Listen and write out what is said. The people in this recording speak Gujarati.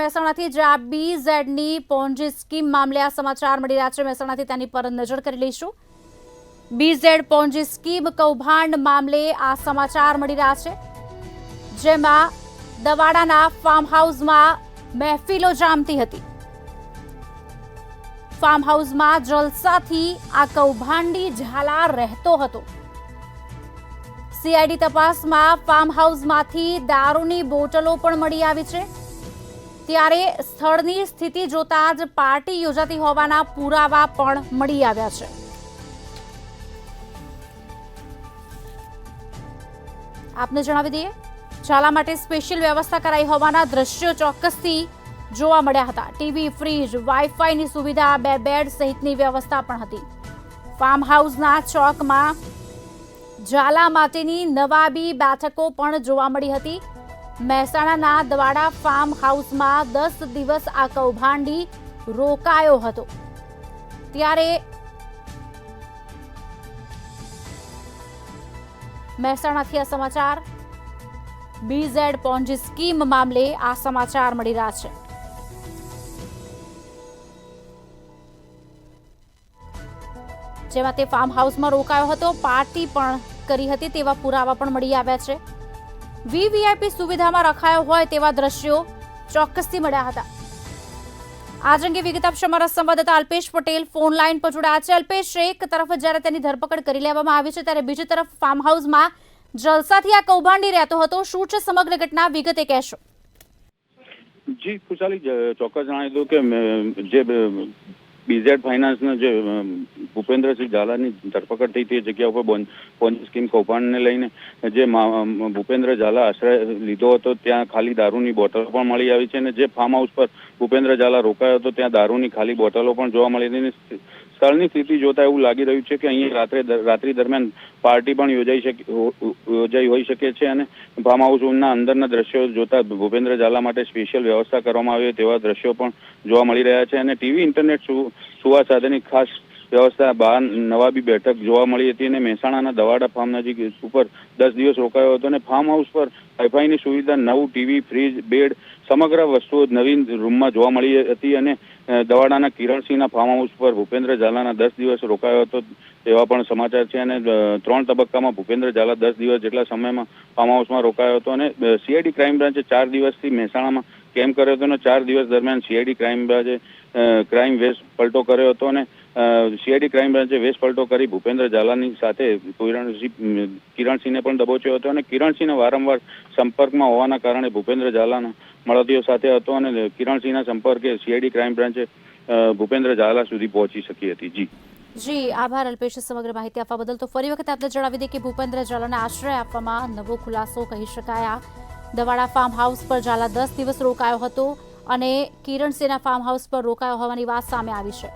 મહેસાણાથી જ્યાં BZની પોન્જી સ્કીમ મામલે આ સમાચાર મળી રહ્યા છે। મહેસાણાથી તેની પર નજર કરી લઈશું। BZ પોન્જી સ્કીમ કૌભાંડ મામલે આ સમાચાર મળી રહ્યા છે, જેમાં દવાડાના ફાર્મ હાઉસમાં મહેફિલો જામતી હતી। ફાર્મ હાઉસમાં જલસાથી આ કૌભાંડી ઝાલા રહેતો હતો। CID તપાસમાં ફાર્મ હાઉસમાંથી દારૂની બોટલો પણ મળી આવી છે। ત્યારે સ્થળની સ્થિતિ જોતા જ પાર્ટી યોજાતી હોવાના પુરાવા પણ મળી આવ્યા છે। આપને જણાવી દઈએ, ઝાલા માટે સ્પેશિયલ વ્યવસ્થા કરાઈ હોવાના દ્રશ્યો ચોક્કસથી જોવા મળ્યા હતા। ટીવી, ફ્રીજ, વાઈફાઈની સુવિધા, 2 બેડ સહિતની વ્યવસ્થા પણ હતી। ફાર્મ હાઉસના ચોકમાં ઝાલા માટેની નવાબી બેઠકો પણ જોવા મળી હતી। મહેસાણાના દવાડા ફાર્મ હાઉસમાં 10 દિવસ આ કૌભાંડી રોકાયો હતો। ત્યારે મહેસાણાથી આ સમાચાર, BZ પોન્જી સ્કીમ મામલે આ સમાચાર મળી રહ્યા છે। જેમાં તે ફાર્મ હાઉસમાં રોકાયો હતો, પાર્ટી પણ કરી હતી તેવા પુરાવા પણ મળી આવ્યા છે। VVIP સુવિધામાં રખાયો હોય તેવા દ્રશ્યો ચોક્કસથી મળ્યા હતા। આજ અંગે વિગત આપશે અમારા સંવાદદાતા અલ્પેશ પટેલ ફોન લાઈન પર જોડાયા છે। અલ્પેશ, એક તરફ જ્યારે તેની ધરપકડ કરી લેવામાં આવી છે, ત્યારે બીજી તરફ ફાર્મ હાઉસમાં જલસાથી આ કૌભાંડી રહેતો હતો। શું છે સમગ્ર ઘટના, વિગતે કહેશો? જી ખુશાલી, ચોક્કસ જણાવી દઉં કે જે BZ ફાઇનાન્સના જે ભૂપેન્દ્રસિંહ ઝાલાની ધરપકડ થઈ તે જગ્યા ઉપર પોન્જી સ્કીમ કૌભાંડને લઈને જે ભૂપેન્દ્ર ઝાલા આશ્રય લીધો હતો ત્યાં ખાલી દારૂની બોટલો પણ મળી આવી છે। અને જે ફાર્મ હાઉસ પર ભૂપેન્દ્ર ઝાલા રોકાયો હતો ત્યાં દારૂની ખાલી બોટલો પણ જોવા મળી હતી। સ્થળની સ્થિતિ જોતા એવું લાગી રહ્યું છે કે અહીંયા રાત્રિ દરમિયાન પાર્ટી પણ યોજાઈ હોઈ શકે છે। અને ફાર્મ હાઉસના અંદરના દ્રશ્યો જોતા ભૂપેન્દ્ર ઝાલા માટે સ્પેશિયલ વ્યવસ્થા કરવામાં આવી તેવા દ્રશ્યો પણ જોવા મળી રહ્યા છે। અને ટીવી, ઇન્ટરનેટ સુવા સાથેની ખાસ વ્યવસ્થા બહાર નવાબી બેઠક જોવા મળી હતી। અને મહેસાણાના દવાડા ફાર્મ નજીક ઉપર 10 દિવસ રોકાયો હતો। અને ફાર્મ હાઉસ પર વાઈફાઈની સુવિધા, નવું ટીવી, ફ્રીજ, બેડ, સમગ્ર વસ્તુઓ નવીન રૂમમાં જોવા મળી હતી। અને દવાડાના કિરણસિંહના ફાર્મ હાઉસ પર ભૂપેન્દ્ર ઝાલાના 10 દિવસ રોકાયો હતો તેવા પણ સમાચાર છે। અને 3 તબક્કામાં ભૂપેન્દ્ર ઝાલા 10 દિવસ જેટલા સમયમાં ફાર્મ હાઉસમાં રોકાયો હતો। અને CID ક્રાઇમ બ્રાન્ચે 4 દિવસથી મહેસાણામાં કેમ્પ કર્યો હતો। અને 4 દિવસ દરમિયાન CID ક્રાઇમ બ્રાન્ચે ક્રાઇમ વેશ પલટો કર્યો હતો। અને CID ક્રાઇમ બ્રાન્ચે વેશ પલટો કરી ભૂપેન્દ્ર ઝાલાની સાથે કિરણસિંહને પણ દબોચ્યો હતો। અને કિરણસિંહના વારંવાર સંપર્કમાં હોવાના કારણે ભૂપેન્દ્ર ઝાલાના મળતીઓ સાથે હતો। અને કિરણસિંહના સંપર્કે CID ક્રાઇમ બ્રાન્ચે ભૂપેન્દ્ર ઝાલા સુધી પહોંચી શકી હતી। જી આભાર અલ્પેશ, સમગ્ર માહિતી આપવા બદલ। તો ફરી વખત આપને જણાવી દઈએ કે ભૂપેન્દ્ર ઝાલાને આશ્રય આપવામાં નવો ખુલાસો કહી શકાય। દવાડા ફાર્મ હાઉસ પર ઝાલા 10 દિવસ રોકાયો હતો અને કિરણસિંહના ફાર્મ હાઉસ પર રોકાયો હોવાની વાત સામે આવી છે।